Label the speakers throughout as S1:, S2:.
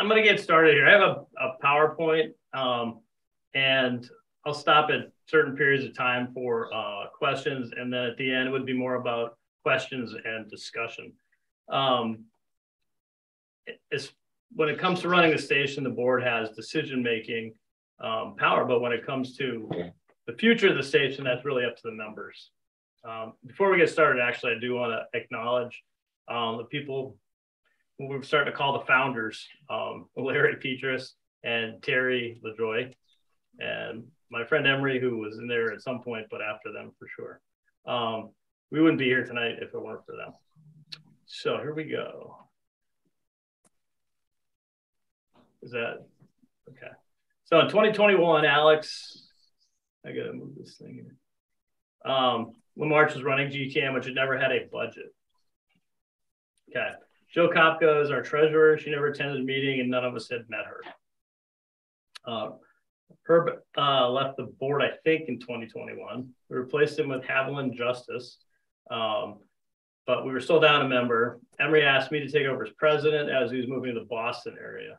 S1: I'm going to get started here. I have a PowerPoint, and I'll stop at certain periods of time for questions, and then at the end it would be more about questions and discussion. When it comes to running the station, the board has decision-making power, but when it comes to the future of the station, that's really up to the members. Before we get started, actually, I do want to acknowledge the people who we're starting to call the founders, Larry Petrus and Terry LaJoy, and my friend Emery, who was in there at some point, but after them for sure. We wouldn't be here tonight if it weren't for them. So here we go. Is that okay? So in 2021, Alex, I gotta move this thing here. Lamarche was running GCAM, which had never had a budget. Okay. Joe Kopka is our treasurer. She never attended a meeting, and none of us had met her. Herb left the board, I think, in 2021. We replaced him with Haviland Justice, but we were still down a member. Emery asked me to take over as president as he was moving to the Boston area.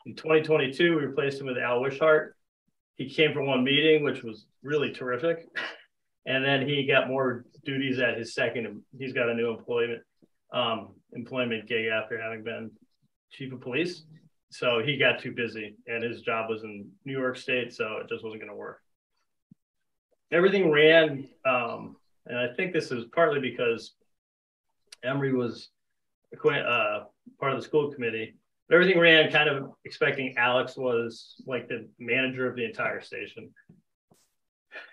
S1: In 2022, we replaced him with Al Wishart. He came for one meeting, which was really terrific. And then he got more duties at his second. He's got a new employment gig after having been chief of police. So he got too busy, and his job was in New York State, so it just wasn't going to work. Everything ran, and I think this is partly because Emery was part of the school committee. But everything ran kind of expecting Alex was like the manager of the entire station.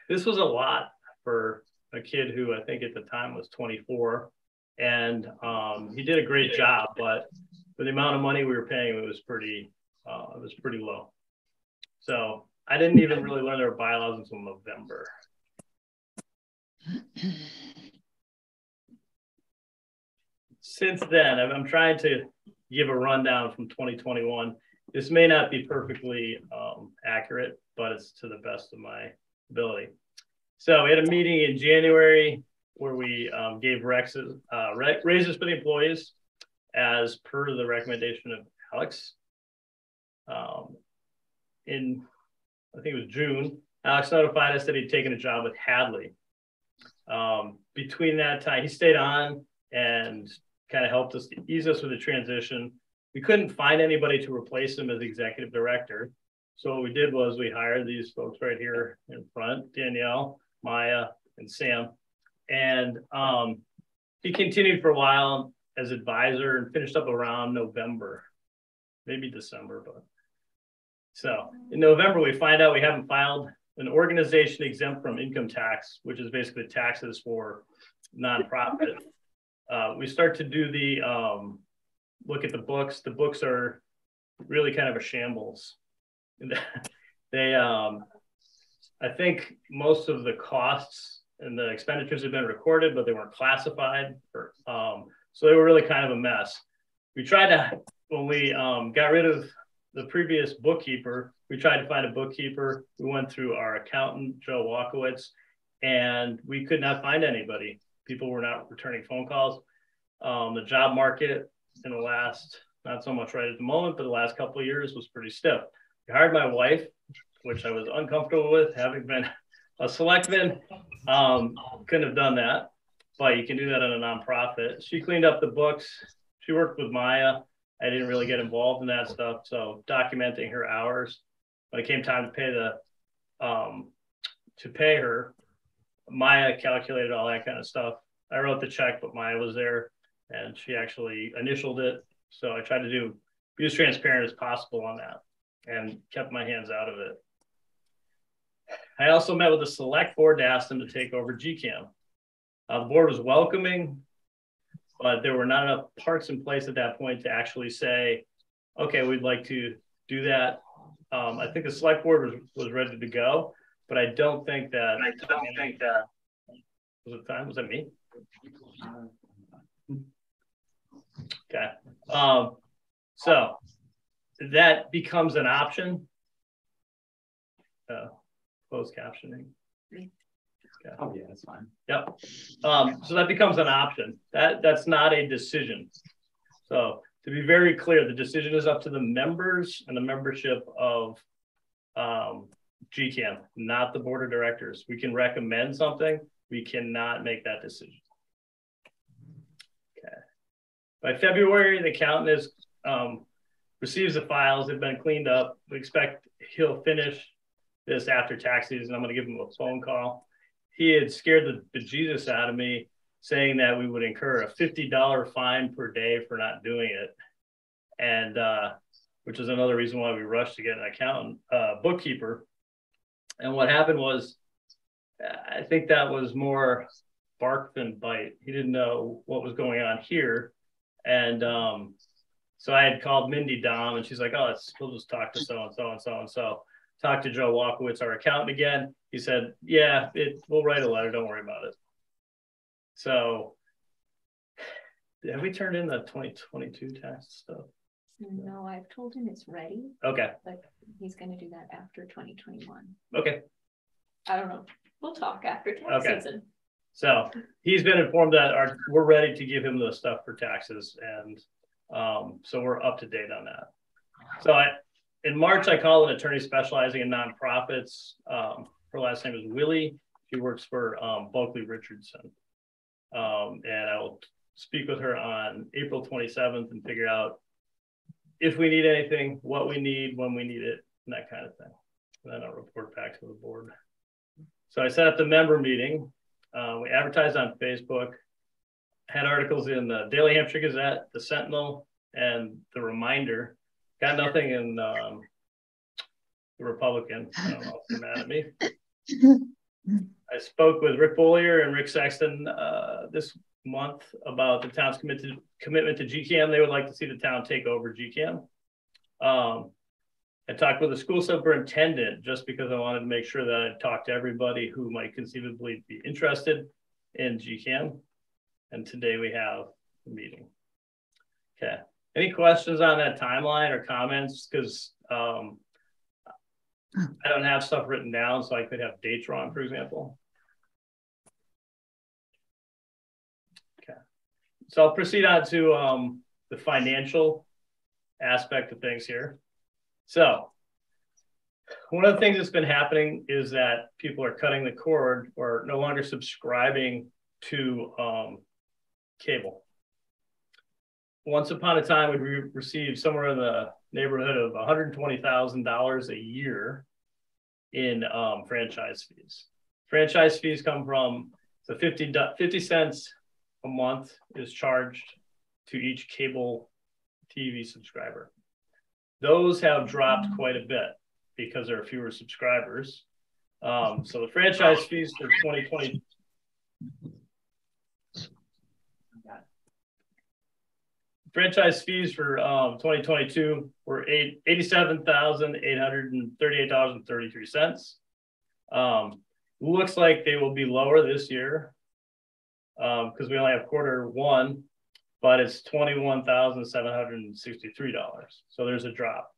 S1: This was a lot for a kid who I think at the time was 24, and he did a great job, but for the amount of money we were paying, it was pretty low. So I didn't even really learn their bylaws until November. Since then, I'm trying to give a rundown from 2021. This may not be perfectly accurate, but it's to the best of my ability. So we had a meeting in January where we gave raises for the employees as per the recommendation of Alex. In, I think it was June, Alex notified us that he'd taken a job with Hadley. Between that time, he stayed on and kind of helped us to ease us with the transition. We couldn't find anybody to replace him as executive director. So what we did was we hired these folks right here in front, Danielle, Maya, and Sam. And he continued for a while as advisor and finished up around November, maybe December. But so in November, we find out we haven't filed an organization exempt from income tax, which is basically taxes for nonprofit. We start to do the look at the books. The books are really kind of a shambles. They, I think most of the costs and the expenditures have been recorded, but they weren't classified. So they were really kind of a mess. We tried to, when we got rid of the previous bookkeeper, we tried to find a bookkeeper. We went through our accountant, Joe Walkowitz, and we could not find anybody. People were not returning phone calls. The job market in the last, not so much right at the moment, but the last couple of years was pretty stiff. I hired my wife, which I was uncomfortable with, having been a selectman. Couldn't have done that, but you can do that in a nonprofit. She cleaned up the books. She worked with Maya. I didn't really get involved in that stuff. So documenting her hours. When it came time to pay her, Maya calculated all that kind of stuff. I wrote the check, but Maya was there and she actually initialed it. So I tried to be as transparent as possible on that and kept my hands out of it. I also met with the select board to ask them to take over GCAM. The board was welcoming, but there were not enough parts in place at that point to actually say, okay, we'd like to do that. I think the select board was ready to go, but I don't think that. Was it time? Was that me? Okay. So that becomes an option. Closed captioning. Okay.
S2: Oh yeah, that's fine.
S1: Yep. So that becomes an option. That's not a decision. So to be very clear, the decision is up to the members and the membership of GCAM, not the board of directors. We can recommend something. We cannot make that decision. Okay. By February, the accountant is receives the files. They've been cleaned up. We expect he'll finish this after tax season. I'm going to give him a phone call. He had scared the bejesus out of me, saying that we would incur a $50 fine per day for not doing it. And which is another reason why we rushed to get an accountant, bookkeeper. And what happened was, I think that was more bark than bite. He didn't know what was going on here. And so I had called Mindy Dom, and she's like, oh, we'll just talk to so-and-so and so-and-so. Talked to Joe Walkowitz, our accountant again. He said, yeah, we'll write a letter. Don't worry about it. So have we turned in the 2022 tax stuff?
S3: No, I've told him it's ready.
S1: Okay.
S3: But he's going to do that after 2021.
S1: Okay.
S3: I don't know. We'll talk after tax season.
S1: So he's been informed that we're ready to give him the stuff for taxes. And so we're up to date on that. So in March, I called an attorney specializing in nonprofits. Her last name is Willie. She works for Bulkley Richardson. And I will speak with her on April 27th and figure out if we need anything, what we need, when we need it, and that kind of thing. And then I'll report back to the board. So I set up the member meeting. We advertised on Facebook, had articles in the Daily Hampshire Gazette, the Sentinel, and the Reminder. Got nothing in the Republican. I don't know if they're mad at me. I spoke with Rick Bollier and Rick Sexton this month about the town's commitment to GCAM. They would like to see the town take over GCAM. I talked with the school superintendent just because I wanted to make sure that I talked to everybody who might conceivably be interested in GCAM. And today we have a meeting. Okay. Any questions on that timeline or comments? Because I don't have stuff written down, so I could have dates wrong, for example. Okay. So I'll proceed on to the financial aspect of things here. So one of the things that's been happening is that people are cutting the cord or no longer subscribing to cable. Once upon a time, we received somewhere in the neighborhood of $120,000 a year in franchise fees. Franchise fees come from the 50 cents a month is charged to each cable TV subscriber. Those have dropped quite a bit because there are fewer subscribers. So the franchise fees for 2020. Franchise fees for 2022 were $87,838.33. Looks like they will be lower this year because we only have quarter one, but it's $21,763. So there's a drop.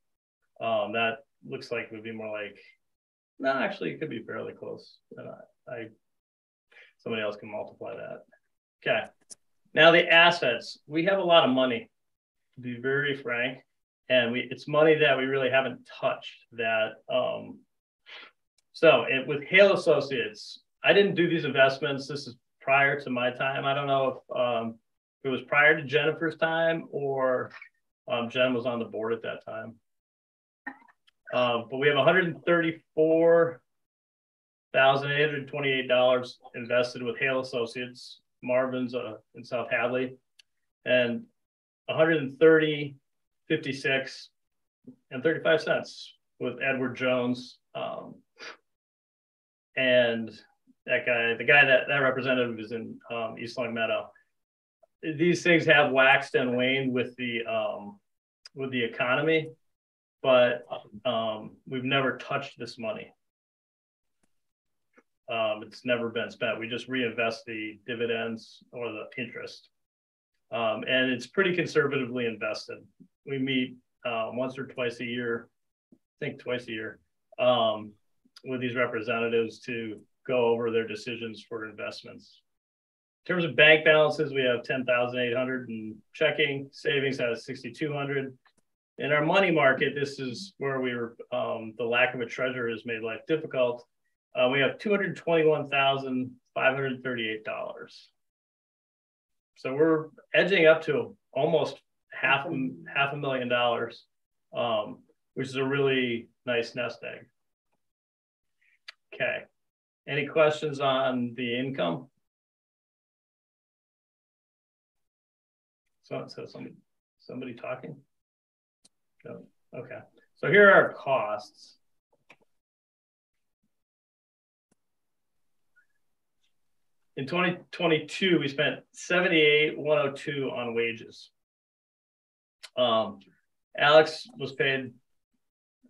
S1: That looks like it would be more like, no, actually it could be fairly close. Somebody else can multiply that. Okay. Now the assets, we have a lot of money, to be very frank, and it's money that we really haven't touched. That with Hale Associates, I didn't do these investments. This is prior to my time. I don't know if it was prior to Jennifer's time or Jen was on the board at that time. But we have $134,828 invested with Hale Associates. Marvin's in South Hadley, and $130.56 and 35 cents with Edward Jones, and that guy, the guy that representative is in East Long Meadow. These things have waxed and waned with the economy, but we've never touched this money. It's never been spent. We just reinvest the dividends or the interest. And it's pretty conservatively invested. We meet once or twice a year, I think twice a year, with these representatives to go over their decisions for investments. terms of bank balances, we have 10,800 in checking, savings at 6,200. In our money market, this is where we were, the lack of a treasurer has made life difficult. We have $221,538. So we're edging up to almost half a $1 million, which is a really nice nest egg. Okay. Any questions on the income? So somebody talking? No. Okay. So here are our costs. In 2022, we spent $78,102 on wages. Alex was paid,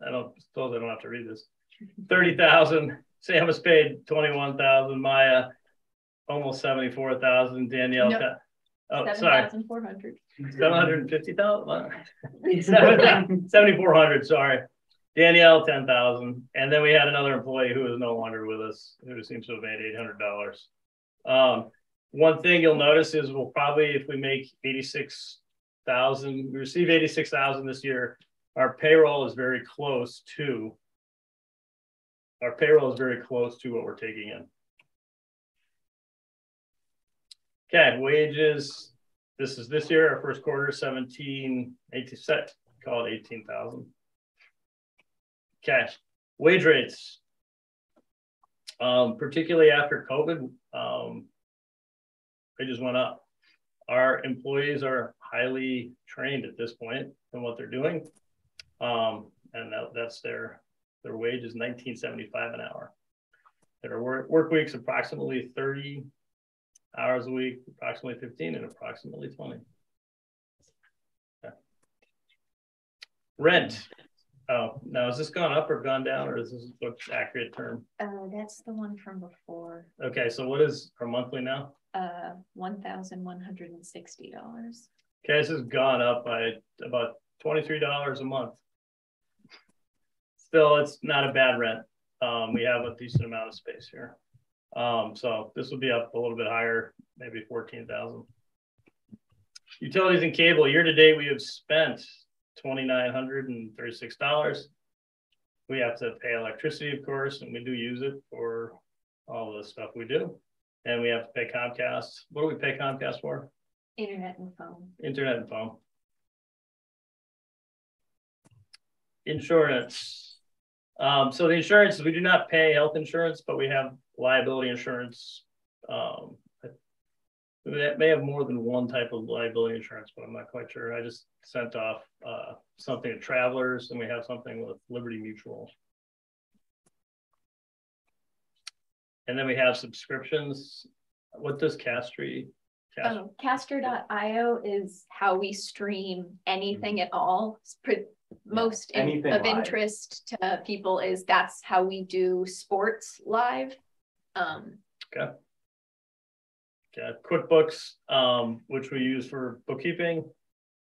S1: I don't have to read this, $30,000. Sam was paid $21,000. Maya, almost $74,000. Danielle,
S3: nope.
S1: Oh,
S3: 7,400.
S1: 750,000. 7,400. Sorry, Danielle, 10,000, and then we had another employee who is no longer with us, who seems to have made $800. One thing you'll notice is we'll probably, if we make 86,000, we receive 86,000 this year. Our payroll is very close to. Our payroll is very close to what we're taking in. Okay, wages. This is this year, our first quarter, 18, call it 18,000. Okay, wage rates. Particularly after COVID, they just went up. Our employees are highly trained at this point in what they're doing. And that's their wage is $19.75 an hour. Their work week's approximately 30 hours a week, approximately 15 and approximately 20. Okay. Rent. Oh, now has this gone up or gone down, or is this what's accurate term?
S3: That's the one from before.
S1: Okay, so what is our monthly now?
S3: $1,160.
S1: Okay, this has gone up by about $23 a month. Still, it's not a bad rent. We have a decent amount of space here. So this will be up a little bit higher, maybe 14,000. Utilities and cable, year to date, we have spent $2,936. We have to pay electricity, of course, and we do use it for all the stuff we do. And we have to pay Comcast. What do we pay Comcast for?
S3: Internet and phone.
S1: Internet and phone. Insurance. So the insurance, we do not pay health insurance, but we have liability insurance. That may have more than one type of liability insurance, but I'm not quite sure. I just sent off something to Travelers, and we have something with Liberty Mutual. And then we have subscriptions. What does Castry?
S3: Caster.io is how we stream anything at all. Most of interest to people is that's how we do sports live.
S1: Okay. QuickBooks, which we use for bookkeeping,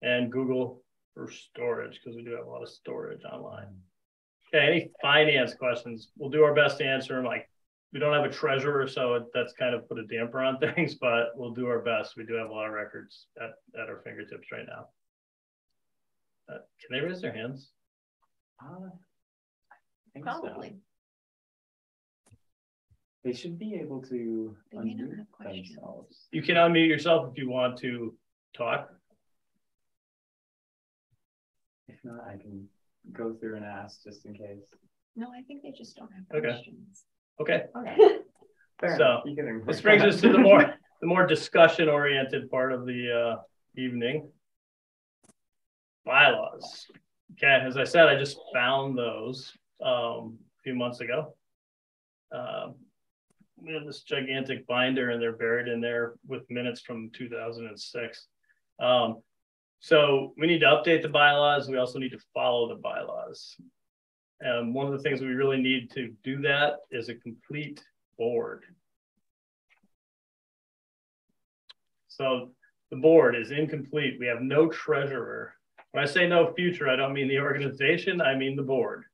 S1: and Google for storage, because we do have a lot of storage online. Okay, any finance questions? We'll do our best to answer them. Like, we don't have a treasurer, so that's kind of put a damper on things, but we'll do our best. We do have a lot of records at our fingertips right now. Can they raise their hands?
S2: I think
S3: Probably.
S2: So. They should be able to unmute themselves.
S1: You can unmute yourself if you want to talk.
S2: If not, I can go through and ask just in case.
S3: No, I think they just don't have questions.
S1: Okay.
S2: So
S1: this brings us to the more discussion-oriented part of the evening. Bylaws. Okay, as I said, I just found those a few months ago. We have this gigantic binder, and they're buried in there with minutes from 2006. So we need to update the bylaws. We also need to follow the bylaws. And one of the things we really need to do that is a complete board. So the board is incomplete. We have no treasurer. When I say no future, I don't mean the organization, I mean the board.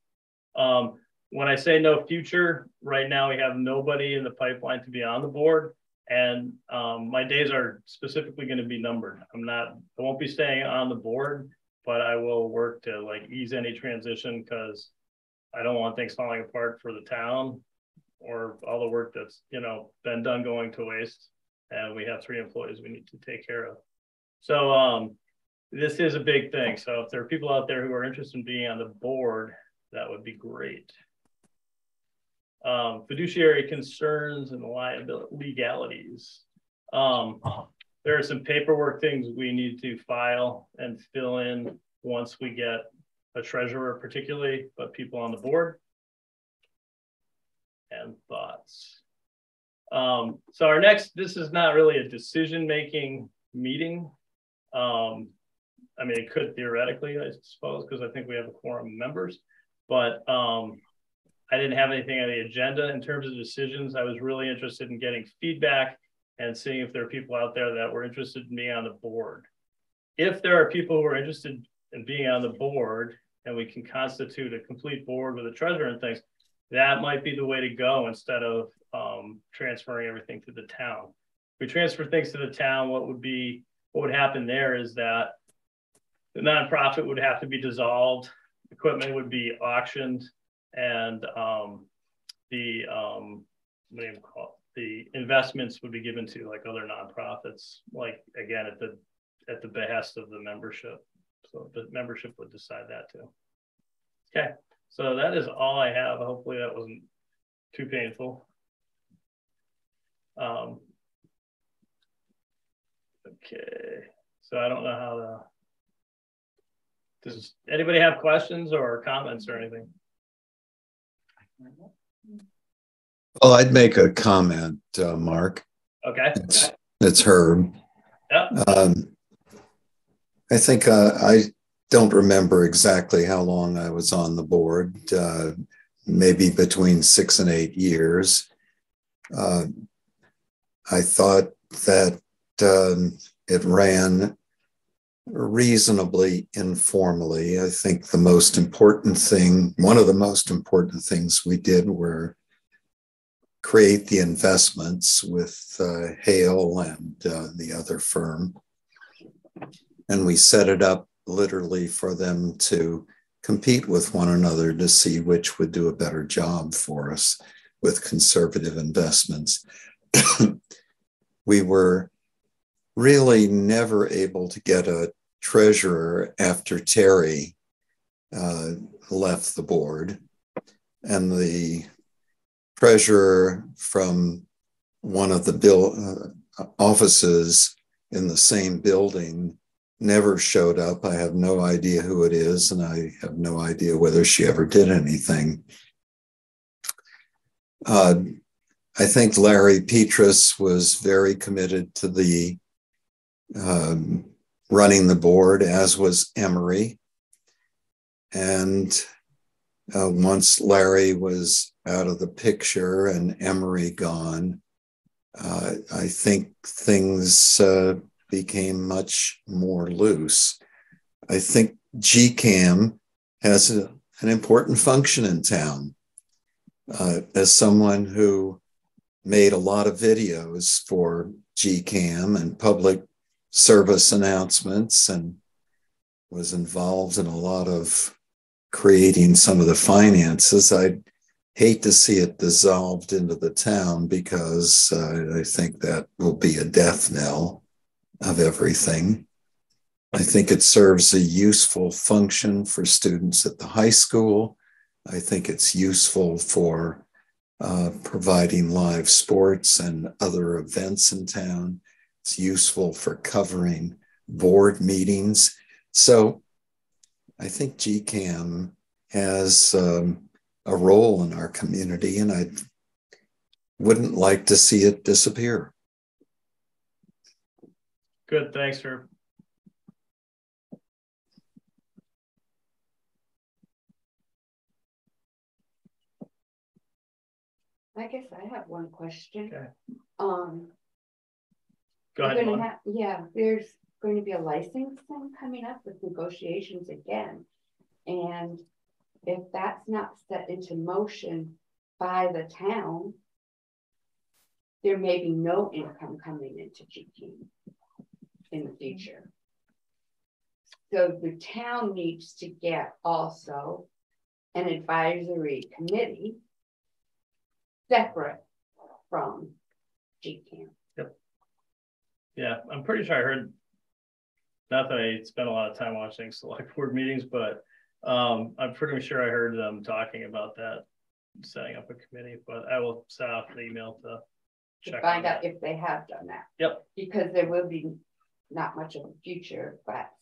S1: When I say no future, right now we have nobody in the pipeline to be on the board. And my days are specifically going to be numbered. I won't be staying on the board, but I will work to like ease any transition because I don't want things falling apart for the town or all the work that's, you know, been done going to waste. And we have 3 employees we need to take care of. So this is a big thing. So if there are people out there who are interested in being on the board, that would be great. Fiduciary concerns and liability legalities. There are some paperwork things we need to file and fill in once we get a treasurer particularly, but people on the board. And thoughts. So our next, this is not really a decision-making meeting. I mean, it could theoretically, I suppose, because I think we have a quorum of members, but I didn't have anything on the agenda in terms of decisions. I was really interested in getting feedback and seeing if there are people out there that were interested in being on the board. If there are people who are interested in being on the board and we can constitute a complete board with a treasurer and things, that might be the way to go instead of transferring everything to the town. If we transfer things to the town, what would happen there is that the nonprofit would have to be dissolved, equipment would be auctioned, and the investments would be given to like other nonprofits, like again at the behest of the membership. So the membership would decide that too. Okay, so that is all I have. Hopefully that wasn't too painful. Okay, so I don't know how to. Does anybody have questions or comments or anything?
S4: Well, I'd make a comment, Mark.
S1: Okay.
S4: It's Herb.
S1: Yep.
S4: I think I don't remember exactly how long I was on the board, maybe between 6 and 8 years. I thought that it ran reasonably informally. I think the most important thing, one of the most important things we did were create the investments with Hale and the other firm. And we set it up literally for them to compete with one another to see which would do a better job for us with conservative investments. We were really never able to get a treasurer after Terry left the board, and the treasurer from one of the offices in the same building never showed up. I have no idea who it is, and I have no idea whether she ever did anything. I think Larry Petrus was very committed to the running the board, as was Emery. And once Larry was out of the picture and Emery gone, I think things became much more loose. I think GCAM has an important function in town. As someone who made a lot of videos for GCAM and public service announcements and was involved in a lot of creating some of the finances, I'd hate to see it dissolved into the town, because I think that will be a death knell of everything. I think it serves a useful function for students at the high school. I think it's useful for providing live sports and other events in town. It's useful for covering board meetings. So I think GCAM has a role in our community, and I wouldn't like to see it disappear.
S1: Good, thanks, Herb.
S5: I guess I have one question.
S1: Okay.
S5: Go ahead. There's going to be a licensing coming up with negotiations again. And if that's not set into motion by the town, there may be no income coming into GCAM in the future. So the town needs to get also an advisory committee separate from GCAM.
S1: Yep. Yeah, I'm pretty sure I heard, not that I spent a lot of time watching select board meetings, but I'm pretty sure I heard them talking about that, setting up a committee, but I will set off the email to check
S5: find out if they have done that.
S1: Yep.
S5: Because there will be not much of a future if that's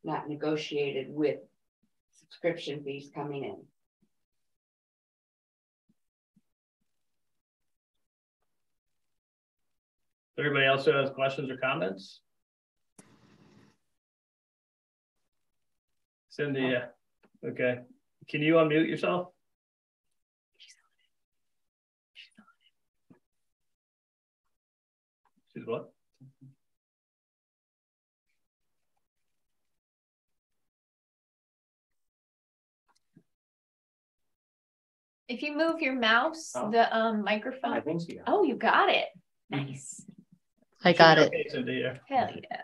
S5: not negotiated with subscription fees coming in.
S1: Everybody else who has questions or comments? Cindy, okay. Can you unmute yourself? She's what?
S3: If you move your mouse, the microphone.
S2: I think so.
S3: Oh, you got it. Nice.
S6: I got it.
S1: Okay, Cindy, yeah.
S3: Hell yeah.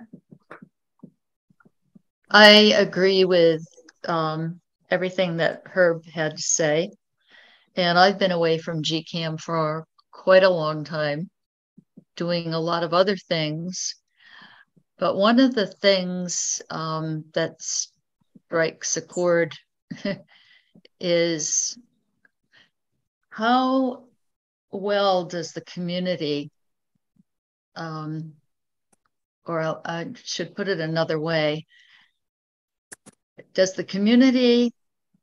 S6: I agree with everything that Herb had to say. And I've been away from GCAM for quite a long time, doing a lot of other things. But one of the things that strikes a chord is how well does the community, or I should put it another way, does the community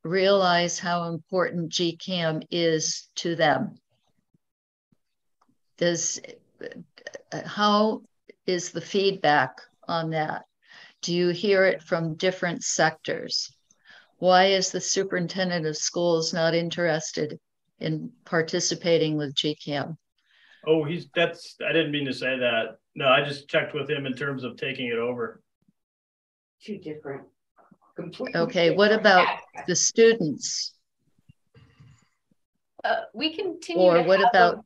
S6: realize how important GCAM is to them? How is the feedback on that? Do you hear it from different sectors? Why is the superintendent of schools not interested in participating with GCAM?
S1: Oh, I didn't mean to say that. No, I just checked with him in terms of taking it over.
S5: Two different.
S6: Okay, what about the students?
S3: We continue
S6: or
S3: to
S6: what
S3: have
S6: about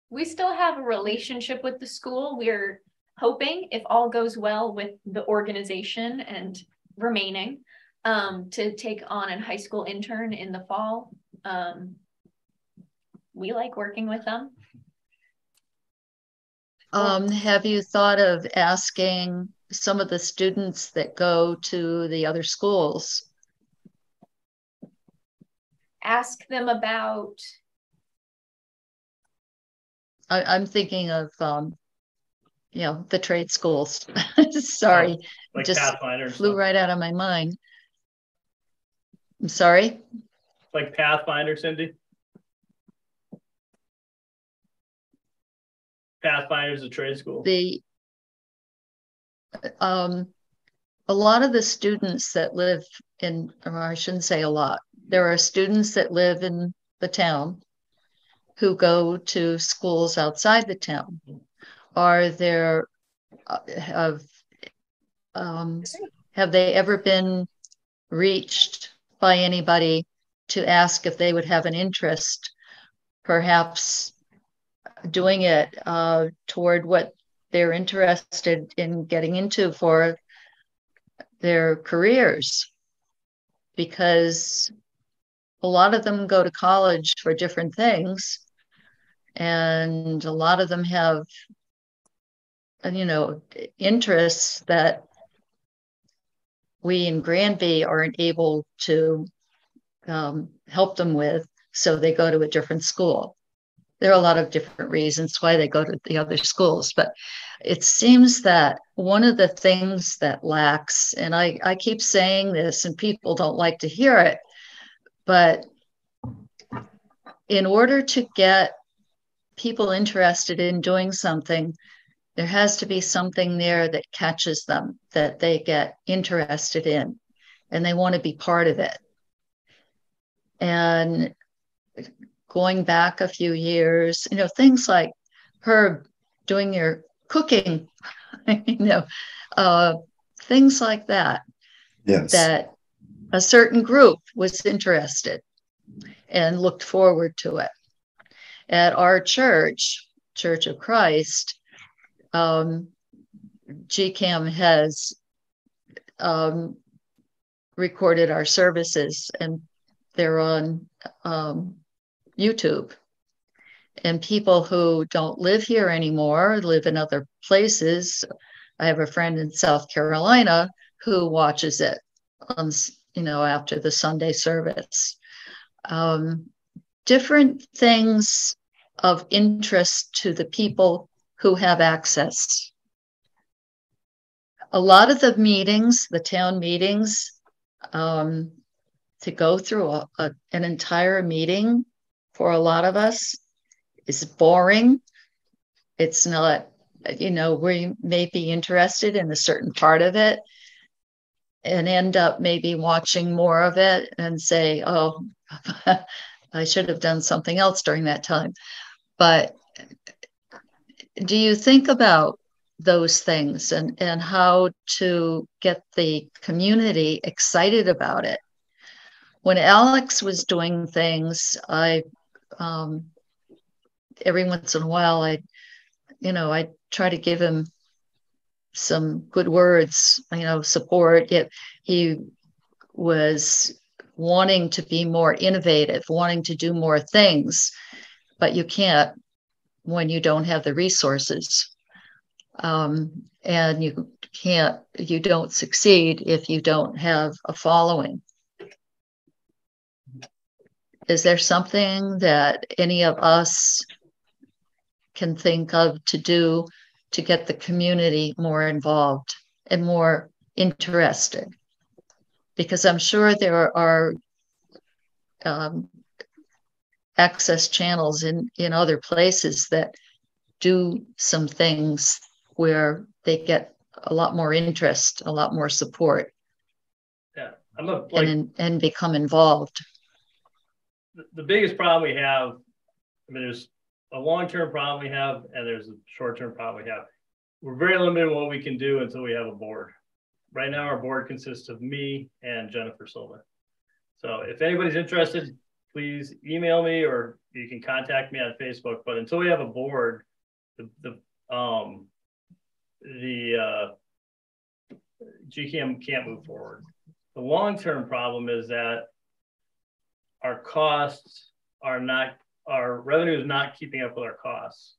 S3: we still have a relationship with the school. We're hoping, if all goes well with the organization and remaining, to take on a high school intern in the fall. We like working with them.
S6: Have you thought of asking some of the students that go to the other schools?
S3: Ask them about.
S6: I'm thinking of, the trade schools. Sorry,
S1: Like
S6: just
S1: Pathfinder
S6: flew right out of my mind. I'm sorry?
S1: Like Pathfinder, Cindy? Pathfinder's a trade school.
S6: A lot of the students that live in, or I shouldn't say a lot, there are students that live in the town who go to schools outside the town. Are there, have they ever been reached by anybody to ask if they would have an interest, perhaps doing it toward what they're interested in getting into for their careers? Because a lot of them go to college for different things, and a lot of them have, interests that we in Granby aren't able to help them with, so they go to a different school. There are a lot of different reasons why they go to the other schools, but it seems that one of the things that lacks, and I keep saying this and people don't like to hear it, but in order to get people interested in doing something, there has to be something there that catches them, that they get interested in, and they want to be part of it. And going back a few years, things like Herb doing your cooking, things like that.
S4: Yes.
S6: That a certain group was interested and looked forward to it. At our church, Church of Christ, GCAM has recorded our services, and they're on YouTube. And people who don't live here anymore, live in other places. I have a friend in South Carolina who watches it on, after the Sunday service. Different things of interest to the people who have access. A lot of the meetings, the town meetings, to go through an entire meeting for a lot of us is boring. It's not, we may be interested in a certain part of it and end up maybe watching more of it and say, oh, I should have done something else during that time. But do you think about those things and how to get the community excited about it? When Alex was doing things, I every once in a while, I try to give him some good words, support. He was wanting to be more innovative, wanting to do more things, but you can't when you don't have the resources. And you don't succeed if you don't have a following. Is there something that any of us can think of to do to get the community more involved and more interested? Because I'm sure there are access channels in other places that do some things where they get a lot more interest, a lot more support.
S1: Yeah,
S6: and become involved.
S1: The biggest problem we have, there's a long-term problem we have, and there's a short-term problem we have. We're very limited in what we can do until we have a board. Right now, our board consists of me and Jennifer Silva. So if anybody's interested, please email me or you can contact me on Facebook. But until we have a board, the GCAM can't move forward. The long-term problem is that our costs are not, our revenue is not keeping up with our costs.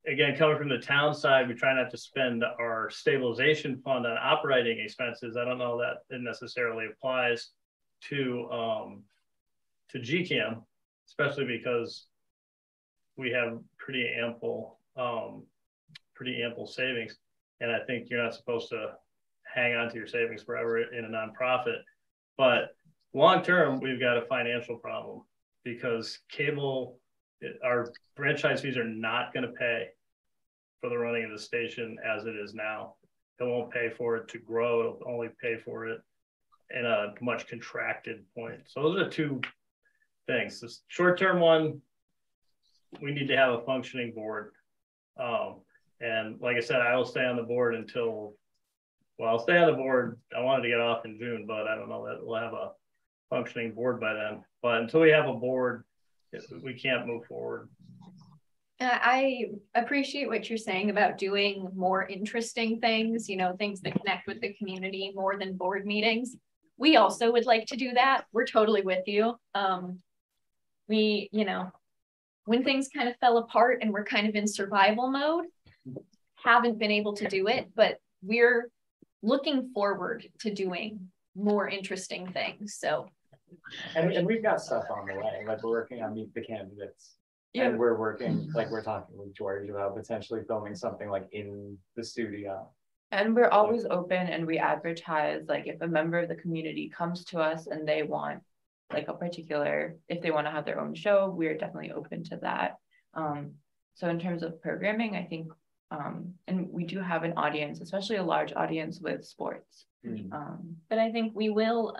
S1: Again, coming from the town side, we try not to spend our stabilization fund on operating expenses. I don't know that it necessarily applies to GCAM, especially because we have pretty ample savings. And I think you're not supposed to hang on to your savings forever in a nonprofit. But long term, we've got a financial problem because cable, our franchise fees are not going to pay for the running of the station as it is now. It won't pay for it to grow. It'll only pay for it in a much contracted point. So those are two things. This short-term one, we need to have a functioning board. And like I said, I will stay on the board until, well, I'll stay on the board. I wanted to get off in June, but I don't know that we'll have a functioning board by then. But until we have a board, we can't move forward.
S3: I appreciate what you're saying about doing more interesting things, things that connect with the community more than board meetings. We also would like to do that. We're totally with you. We, when things kind of fell apart and we're kind of in survival mode, haven't been able to do it, but we're looking forward to doing more interesting things. So,
S2: and we've got stuff on the way. Like we're working on Meet the Candidates. Yeah. And we're working, like we're talking with George about potentially filming something like in the studio.
S7: And we're always open and we advertise, like if a member of the community comes to us and they want like a particular, if they want to have their own show, we're definitely open to that. So in terms of programming, I think, and we do have an audience, especially a large audience with sports.
S3: But I think we will,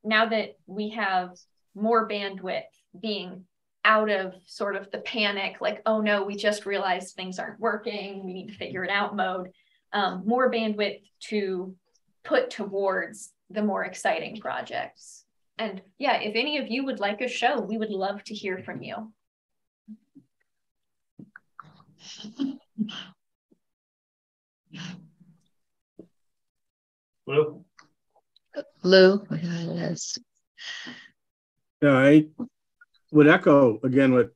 S3: now that we have more bandwidth, being out of sort of the panic, like, oh no, we just realized things aren't working, we need to figure it out mode, more bandwidth to put towards the more exciting projects. And yeah, if any of you would like a show, we would love to hear from you.
S1: Lou?
S6: Lou, yes.
S8: Yeah, I would echo again what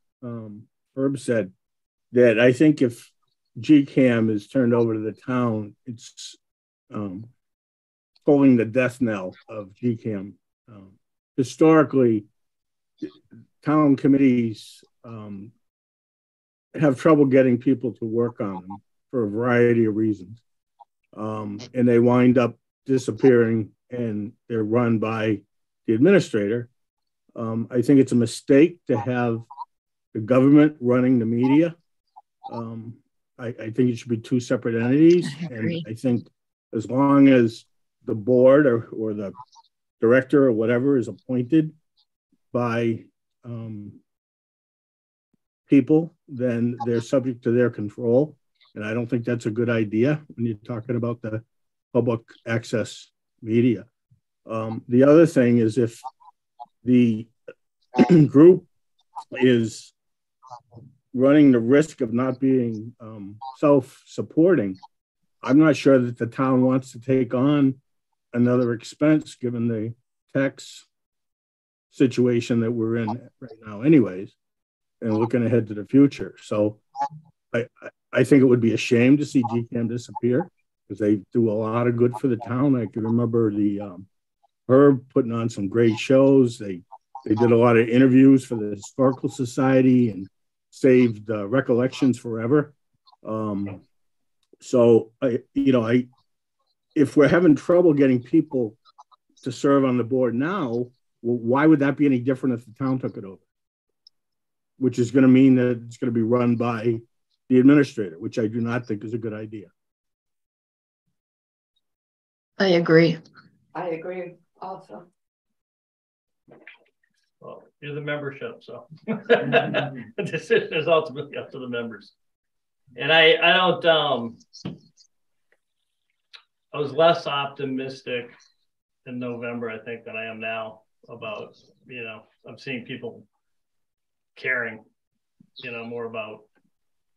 S8: Herb said, that I think if GCAM is turned over to the town, it's pulling the death knell of GCAM. Historically, town committees have trouble getting people to work on them for a variety of reasons. And they wind up disappearing and they're run by the administrator. I think it's a mistake to have the government running the media. I think it should be two separate entities. And I think as long as the board or the director or whatever is appointed by people, then they're subject to their control. And I don't think that's a good idea when you're talking about the public access media. The other thing is if the group is running the risk of not being self-supporting, I'm not sure that the town wants to take on another expense given the tax situation that we're in right now anyways, and looking ahead to the future. So I think it would be a shame to see GCAM disappear because they do a lot of good for the town. I can remember the Herb putting on some great shows. They did a lot of interviews for the Historical Society and saved recollections forever. So if we're having trouble getting people to serve on the board now, well, why would that be any different if the town took it over? Which is going to mean that it's going to be run by the administrator, which I do not think is a good idea.
S6: I agree.
S5: I agree also.
S1: Well, you're the membership, so the decision is ultimately up to the members. And I don't I was less optimistic in November, I think, than I am now about, I'm seeing people caring, more about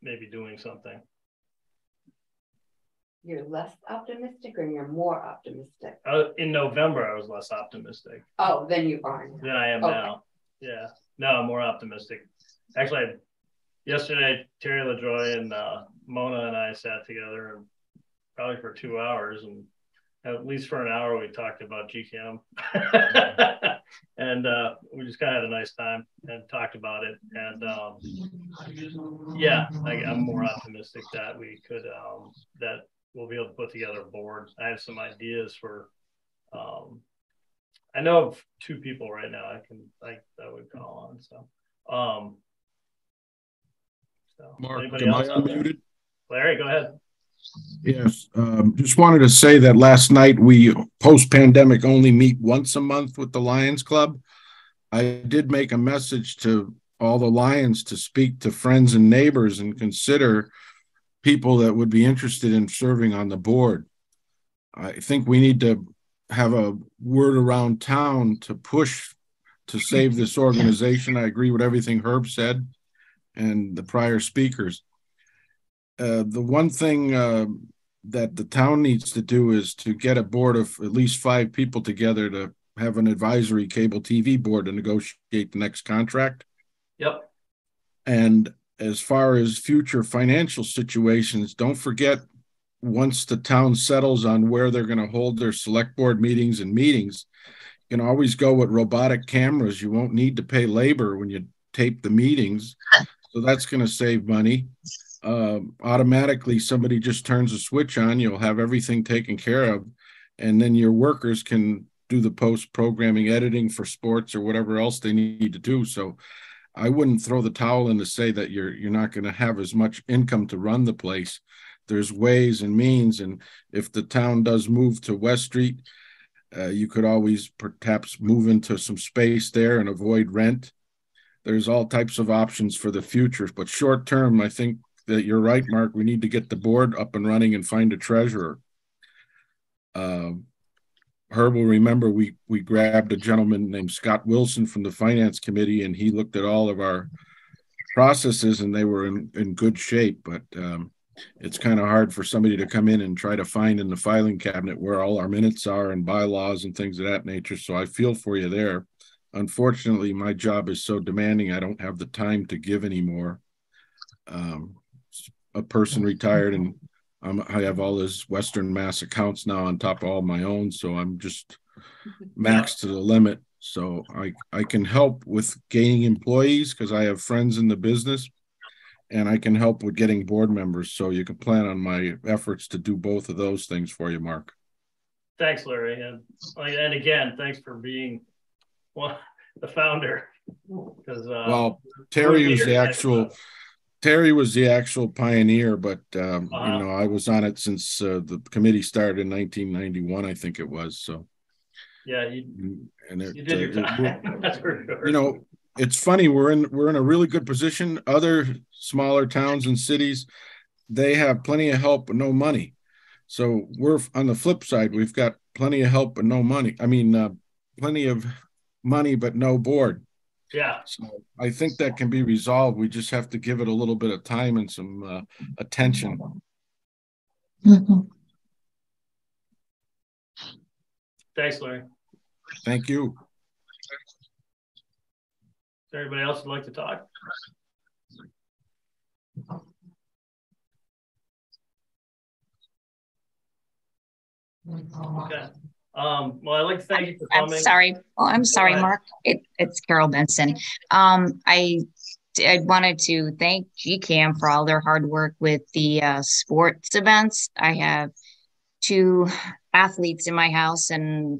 S1: maybe doing something.
S5: You're less optimistic or you're more optimistic?
S1: In November, I was less optimistic.
S5: Oh, then you are.
S1: Than I am now. Yeah. No, I'm more optimistic. Actually, yesterday, Terry LaJoy and Mona and I sat together and probably for 2 hours, and at least for an hour, we talked about GCAM. And we just kind of had a nice time and talked about it. And I'm more optimistic that we could, that we'll be able to put together a board. I have some ideas for, I know of 2 people right now that would call on. So,
S9: Mark,
S1: anybody
S9: am
S1: else
S9: I
S1: out there?
S9: unmuted?
S1: Larry, go ahead.
S9: Yes, just wanted to say that last night we post-pandemic only meet once a month with the Lions Club. I did make a message to all the Lions to speak to friends and neighbors and consider people that would be interested in serving on the board. I think we need to have a word around town to push to save this organization. I agree with everything Herb said and the prior speakers. The one thing that the town needs to do is to get a board of at least 5 people together to have an advisory cable TV board to negotiate the next contract.
S1: Yep.
S9: And as far as future financial situations, don't forget, once the town settles on where they're going to hold their select board meetings, you can always go with robotic cameras. You won't need to pay labor when you tape the meetings. So that's going to save money. Automatically, somebody just turns a switch on, you'll have everything taken care of. And then your workers can do the post-programming editing for sports or whatever else they need to do. So I wouldn't throw the towel in to say that you're not going to have as much income to run the place. There's ways and means. And if the town does move to West Street, you could always perhaps move into some space there and avoid rent. There's all types of options for the future, but short term, I think that you're right, Mark. We need to get the board up and running and find a treasurer. Herb will remember we grabbed a gentleman named Scott Wilson from the Finance Committee, and he looked at all of our processes, and they were in good shape. But it's kind of hard for somebody to come in and try to find in the filing cabinet where all our minutes are and bylaws and things of that nature. So I feel for you there. Unfortunately, my job is so demanding, I don't have the time to give anymore. A person retired, and I have all this Western Mass accounts now on top of all my own, so I'm just maxed to the limit. So I can help with gaining employees because I have friends in the business, and I can help with getting board members. So you can plan on my efforts to do both of those things for you, Mark.
S1: Thanks, Larry. And again, thanks for being the founder. Because
S9: well, Terry was the actual pioneer, but you know, I was on it since the committee started in 1991, I think it was. So
S1: yeah, you did your time. That's for sure.
S9: You know, it's funny, we're in a really good position. Other smaller towns and cities, they have plenty of help but no money. So we're on the flip side, we've got plenty of help but no money. I mean, plenty of money but no board.
S1: Yeah.
S9: So I think that can be resolved. We just have to give it a little bit of time and some attention.
S6: Mm-hmm.
S1: Thanks, Larry.
S9: Thank you.
S1: Is there anybody else who'd like to talk? Okay. Well, I'd like to thank you for coming.
S10: I'm sorry, Mark. It's Carol Benson. I wanted to thank GCAM for all their hard work with the sports events. I have 2 athletes in my house, and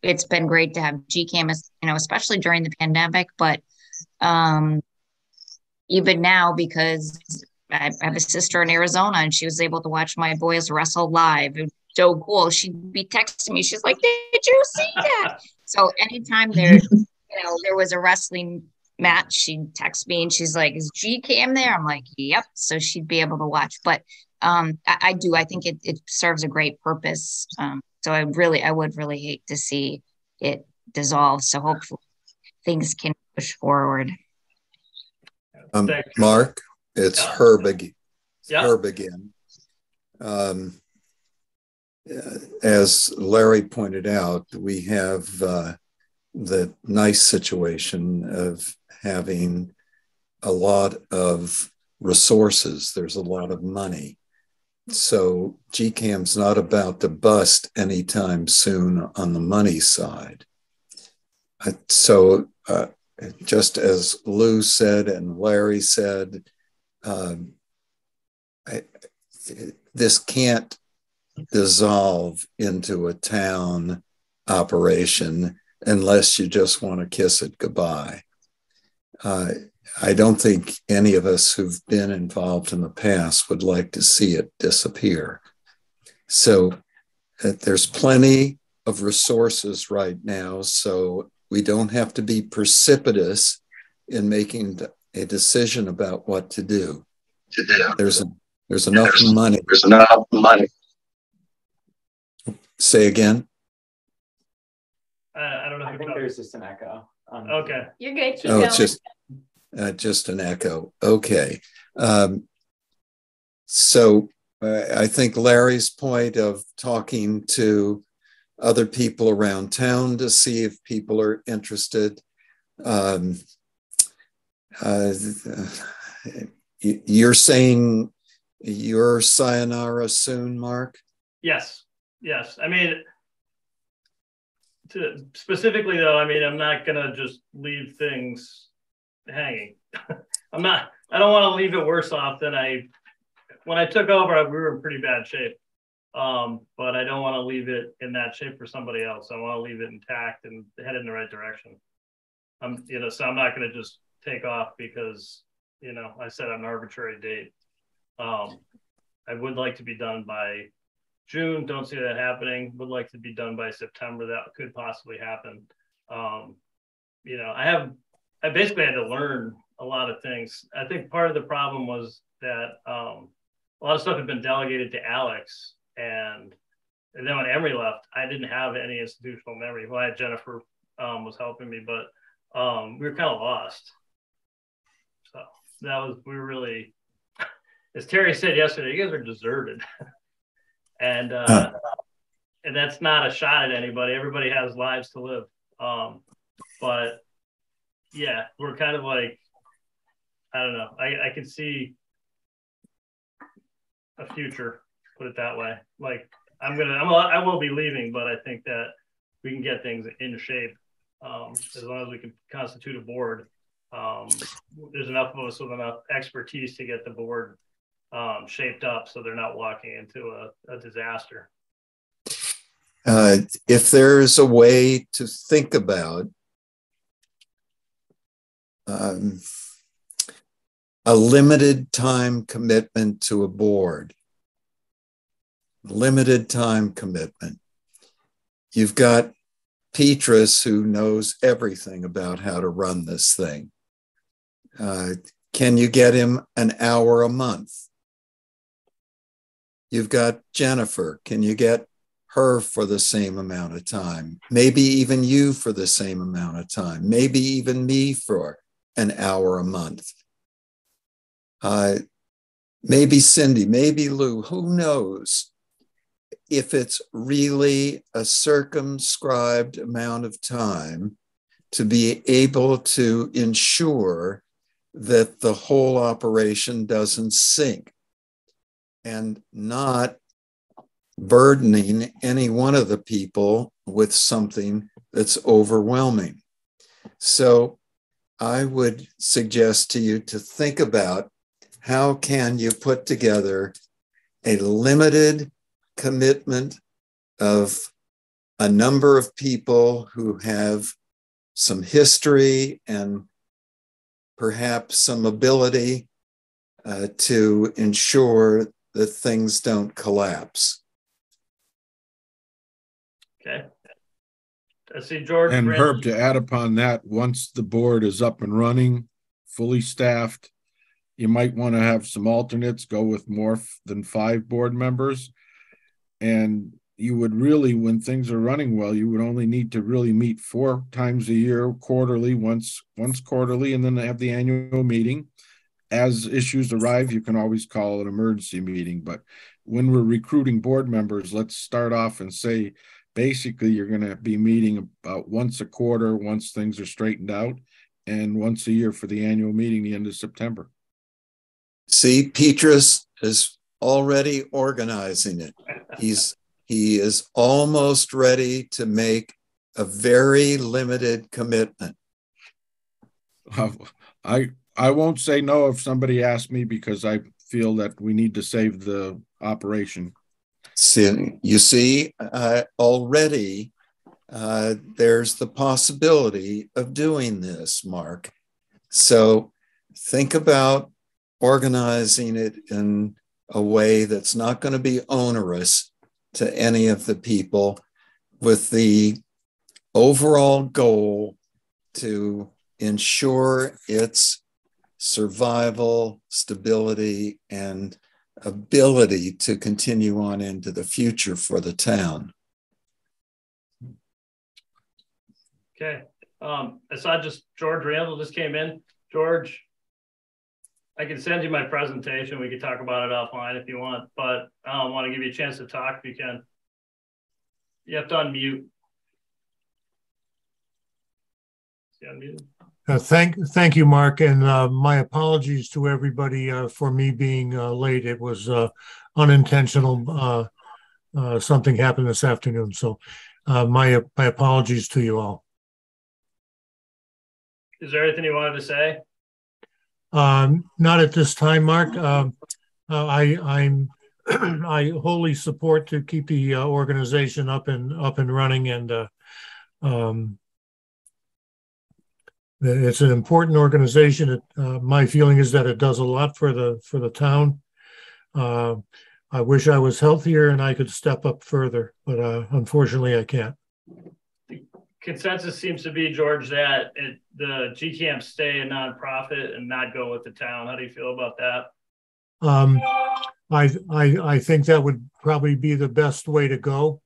S10: it's been great to have GCAM, you know, especially during the pandemic, but even now, because I have a sister in Arizona and she was able to watch my boys wrestle live. It was so cool. She'd be texting me. She's like, "Did you see that?" So anytime there was a wrestling match, she'd text me and she's like, "Is GCAM there?" I'm like, "Yep." So she'd be able to watch. But I think it serves a great purpose. So I would really hate to see it dissolve. So hopefully things can push forward.
S4: Mark, it's Herb again. Herb again. As Larry pointed out, we have the nice situation of having a lot of resources. There's a lot of money. So GCAM's not about to bust anytime soon on the money side. So just as Lou said and Larry said, this can't dissolve into a town operation unless you just want to kiss it goodbye. I don't think any of us who've been involved in the past would like to see it disappear. So there's plenty of resources right now, so we don't have to be precipitous in making a decision about what to do. There's enough money. There's enough money. Say again.
S1: I don't know.
S2: I think there's just an echo.
S1: Okay.
S3: You're good. Keep
S4: Oh,
S3: going.
S4: it's just an echo. Okay. So I think Larry's point of talking to other people around town to see if people are interested. You're saying you're sayonara soon, Mark?
S1: Yes. I mean, specifically though, I mean, I'm not gonna just leave things hanging. I don't want to leave it worse off than when I took over, we were in pretty bad shape. But I don't want to leave it in that shape for somebody else. I want to leave it intact and head in the right direction. So I'm not going to just take off because, I set an arbitrary date. I would like to be done by June. Don't see that happening. Would like to be done by September. That could possibly happen. I basically had to learn a lot of things. I think part of the problem was that a lot of stuff had been delegated to Alex, and And then when Emery left, I didn't have any institutional memory. Well, I had Jennifer was helping me, but we were kind of lost. So we were really, as Terry said yesterday, you guys are deserted. And that's not a shot at anybody. Everybody has lives to live. But yeah, we're kind of like, I don't know. I can see a future, put it that way. Like I will be leaving, but I think that we can get things in shape as long as we can constitute a board. There's enough of us with enough expertise to get the board shaped up so they're not walking into a disaster.
S4: If there's a way to think about a limited time commitment to a board, limited time commitment. You've got Petrus, who knows everything about how to run this thing. Can you get him an hour a month? You've got Jennifer. Can you get her for the same amount of time? Maybe even you for the same amount of time. Maybe even me for an hour a month. Maybe Cindy, maybe Lou, who knows? If it's really a circumscribed amount of time to be able to ensure that the whole operation doesn't sink and not burdening any one of the people with something that's overwhelming. So I would suggest to you to think about how can you put together a limited commitment of a number of people who have some history and perhaps some ability to ensure that things don't collapse.
S1: Okay. I see George.
S9: And Herb, to add upon that, once the board is up and running, fully staffed, you might want to have some alternates, go with more than 5 board members. And you would really, when things are running well, you would only need to really meet 4 times a year, quarterly, once quarterly, and then have the annual meeting. As issues arrive, you can always call an emergency meeting. But when we're recruiting board members, let's start off and say, basically, you're going to be meeting about once a quarter, once things are straightened out, and once a year for the annual meeting, the end of September.
S4: See, Petrus is already organizing it. He is almost ready to make a very limited commitment.
S9: I won't say no if somebody asks me, because I feel that we need to save the operation.
S4: See, you see, already there's the possibility of doing this, Mark. So think about organizing it in a way that's not going to be onerous to any of the people, with the overall goal to ensure its survival, stability, and ability to continue on into the future for the town.
S1: Okay. I saw George Randall just came in. George, I can send you my presentation. We can talk about it offline if you want, but I want to give you a chance to talk if you can. You have to unmute. Is he unmuted?
S11: Thank you, Mark, and my apologies to everybody for me being late. It was unintentional. Something happened this afternoon, so my apologies to you all.
S1: Is there anything you wanted to say?
S11: Not at this time, Mark. I wholly support to keep the organization up and running, and it's an important organization. My feeling is that it does a lot for the town. I wish I was healthier and I could step up further, but unfortunately I can't.
S1: The consensus seems to be, George, that the GCAM stay a nonprofit and not go with the town. How do you feel about that?
S11: I think that would probably be the best way to go.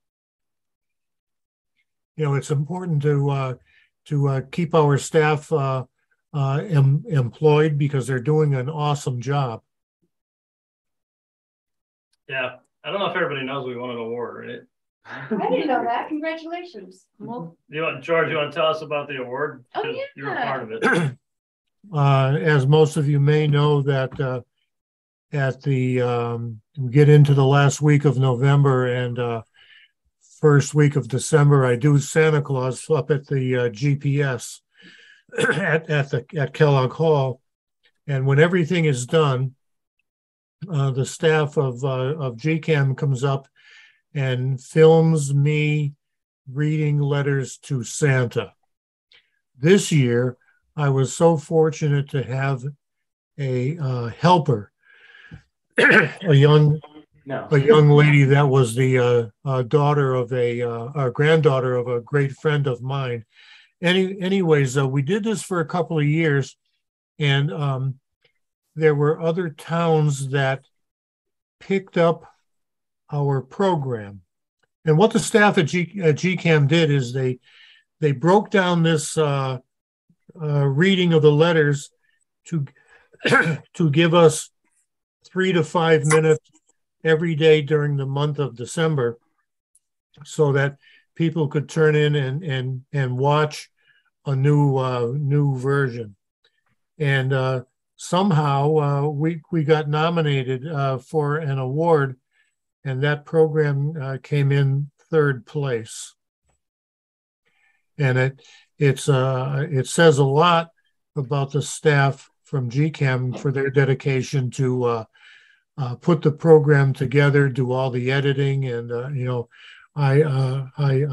S11: You know, it's important to keep our staff employed because they're doing an awesome job.
S1: Yeah, I don't know if everybody knows we won an award, right?
S5: I didn't know that. Congratulations.
S3: Well,
S1: George, you want to tell us about the award?
S3: Oh, yeah.
S1: You were part of it.
S11: As most of you may know, that at the we get into the last week of November and first week of December, I do Santa Claus up at the GPS at Kellogg Hall, and when everything is done, the staff of GCAM comes up and films me reading letters to Santa. This year, I was so fortunate to have a helper, a young lady that was the daughter of a granddaughter of a great friend of mine. Anyways, we did this for a couple of years, and there were other towns that picked up our program. And what the staff at GCAM did is they broke down this reading of the letters to to give us 3 to 5 minutes every day during the month of December, so that people could turn in and watch a new version. And somehow we got nominated for an award, and that program came in 3rd place. And it says a lot about the staff from GCAM for their dedication to put the program together, do all the editing, and you know, I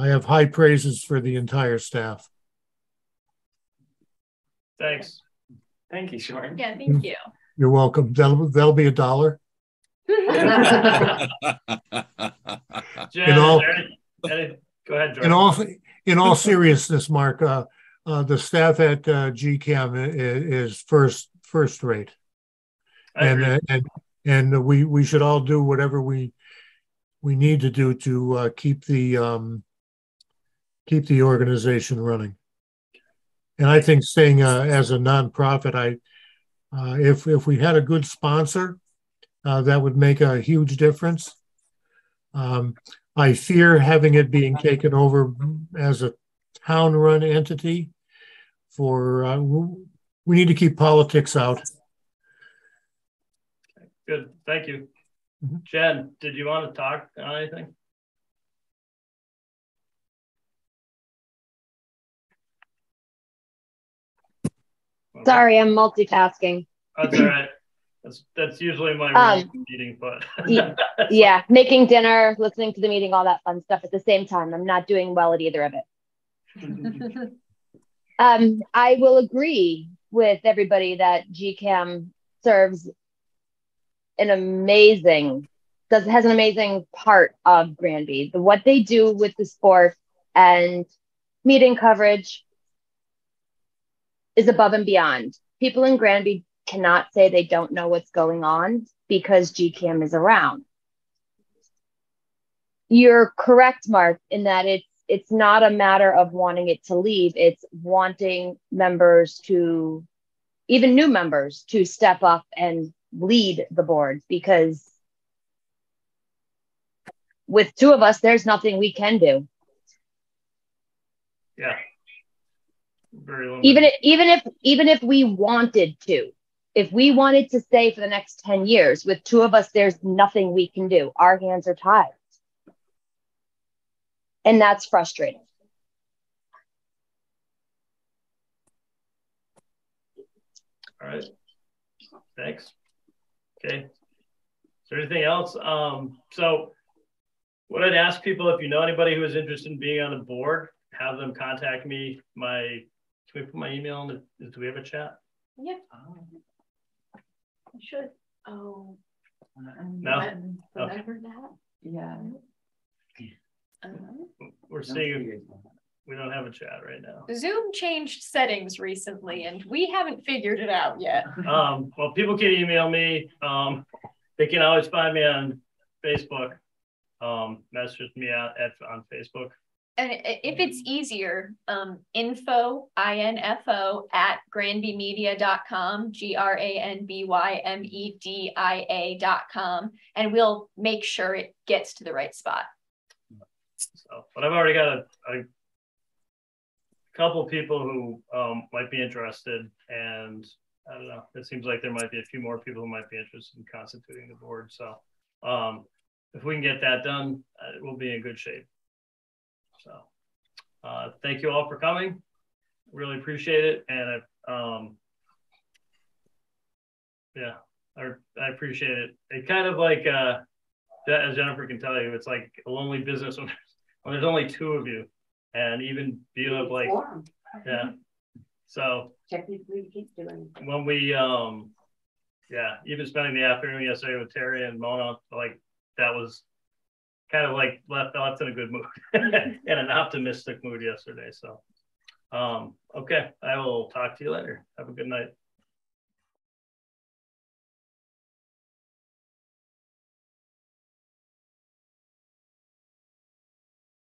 S11: have high praises for the entire staff.
S1: Thanks.
S2: Thank you, Sean.
S3: Yeah, thank you.
S11: You're welcome. That'll be $1.
S1: Jen,
S11: all,
S1: go ahead, George.
S11: In all seriousness, Mark, the staff at GCAM is first rate, and we should all do whatever we need to do to keep the organization running. And I think staying as a nonprofit, if we had a good sponsor, that would make a huge difference. I fear having it being taken over as a town-run entity. We need to keep politics out.
S1: Good, thank you.
S11: Mm-hmm.
S1: Jen, did you want to talk on anything?
S12: Sorry, I'm multitasking.
S1: That's all right. That's usually my meeting, but
S12: yeah, making dinner, listening to the meeting, all that fun stuff at the same time. I'm not doing well at either of it. I will agree with everybody that GCAM serves has an amazing part of Granby. What they do with the sport and meeting coverage is above and beyond. People in Granby cannot say they don't know what's going on because GCAM is around. You're correct, Mark, in that it's not a matter of wanting it to leave. It's wanting members to, even new members, to step up and lead the board, because with 2 of us, there's nothing we can do.
S1: Yeah. Very limited.
S12: Even if we wanted to, if we wanted to stay for the next 10 years, with 2 of us, there's nothing we can do. Our hands are tied. And that's frustrating.
S1: All right. Thanks. Okay. Is there anything else? So what I'd ask people, if you know anybody who is interested in being on the board, have them contact me. Can we put my email in the, do we have a chat?
S3: Yeah. I should. Oh.
S1: No?
S3: Whatever that.
S7: Yeah.
S1: We're seeing we don't have a chat right now.
S3: Zoom changed settings recently and we haven't figured it out yet.
S1: Well, people can email me. They can always find me on Facebook. Message me out on Facebook.
S3: And if it's easier, info at granbymedia.com, GRANBYMEDIA.com, and we'll make sure it gets to the right spot.
S1: So, but I've already got a couple people who might be interested, and I don't know, it seems like there might be a few more people who might be interested in constituting the board. So if we can get that done, we'll be in good shape. So thank you all for coming. Really appreciate it. And yeah, I appreciate it. It kind of like, as Jennifer can tell you, it's like a lonely business when there's only two of you, and even being of like, yeah. So
S5: technically keep doing it.
S1: When we, yeah, even spending the afternoon yesterday with Terry and Mona, like that was kind of like left in a good mood and an optimistic mood yesterday. So, okay, I will talk to you later. Have a good night.